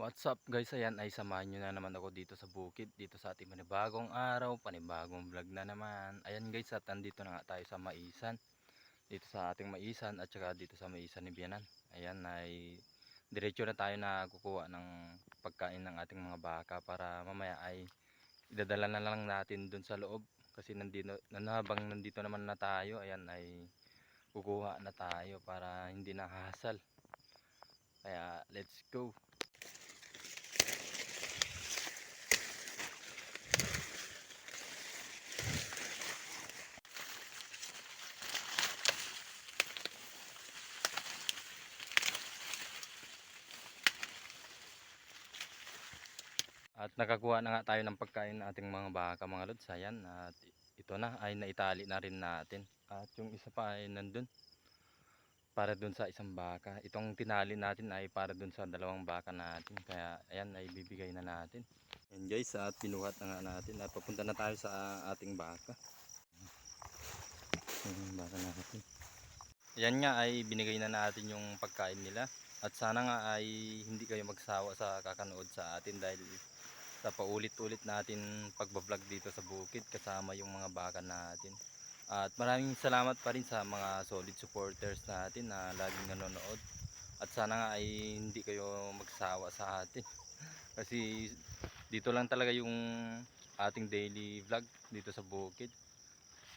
What's up guys, ayan ay samahan nyo na naman ako dito sa bukid, dito sa ating panibagong araw, panibagong vlog na naman. Ayan guys, at andito na nga tayo sa Maisan, dito sa ating Maisan at saka dito sa Maisan ni Bianan. Ayan ay diretso na tayo na kukuha ng pagkain ng ating mga baka para mamaya ay idadala na lang natin dun sa loob. Kasi habang nandito naman na tayo, ayan ay kukuha na tayo para hindi na hassle. Kaya let's go. At nakakuha na nga tayo ng pagkain ng ating mga baka mga lods. Ayan, at ito na ay naitali na rin natin. At yung isa pa ay nandun para dun sa isang baka. Itong tinali natin ay para dun sa dalawang baka natin. Kaya ayan ay bibigay na natin. Ayan guys, at pinuhat na nga natin at papunta na tayo sa ating baka. Yung baka natin. Ayan nga ay binigay na natin yung pagkain nila. At sana nga ay hindi kayo magsawa sa kakanood sa atin dahil sa paulit-ulit natin pagbablog dito sa bukid kasama yung mga baka natin. At maraming salamat pa rin sa mga solid supporters natin na laging nanonood. At sana nga ay hindi kayo magsawa sa atin. Kasi dito lang talaga yung ating daily vlog dito sa bukid.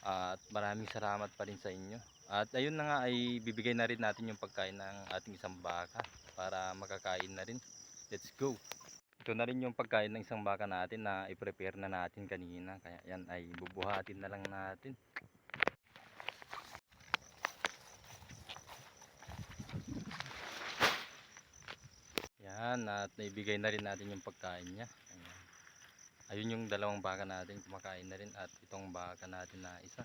At maraming salamat pa rin sa inyo. At ayun na nga ay bibigay na rin natin yung pagkain ng ating isang baka para makakain na rin. Let's go! Ito na rin yung pagkain ng isang baka natin na i-prepare na natin kanina. Kaya yan ay bubuhatin na lang natin. Yan, at naibigay na rin natin yung pagkain niya. Ayan. Ayun yung dalawang baka natin kumakain na rin at itong baka natin na isa.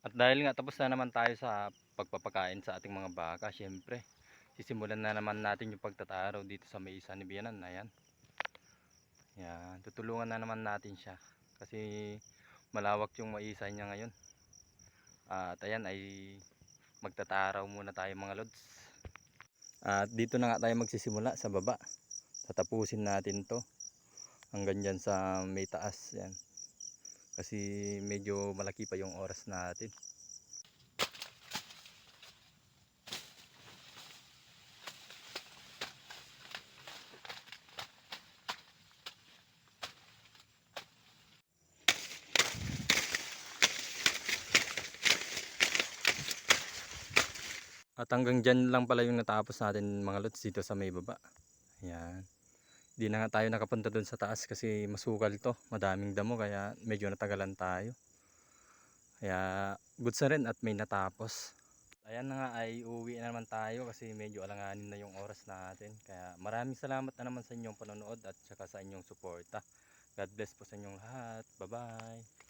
At dahil nga tapos na naman tayo sa pagpapakain sa ating mga baka, syempre sisimulan na naman natin yung pagtataraw dito sa may isa ni Bianan. Ayan. Yan, tutulungan na naman natin siya kasi malawak yung maisa niya ngayon. At ayan ay magtataraw muna tayo mga lods. At dito na nga tayo magsisimula sa baba. Tatapusin natin to hanggang dyan sa may taas. Yan. Kasi medyo malaki pa yung oras natin. At hanggang dyan lang pala yung natapos natin mga lods dito sa may baba. Ayan. Di na nga tayo nakapunta dun sa taas kasi masukal to. Madaming damo kaya medyo natagalan tayo. Kaya goods na rin at may natapos. Ayan na nga ay uuwi na naman tayo kasi medyo alanganin na yung oras natin. Kaya maraming salamat na naman sa inyong panonood at saka sa inyong suporta. God bless po sa inyong lahat. Bye bye.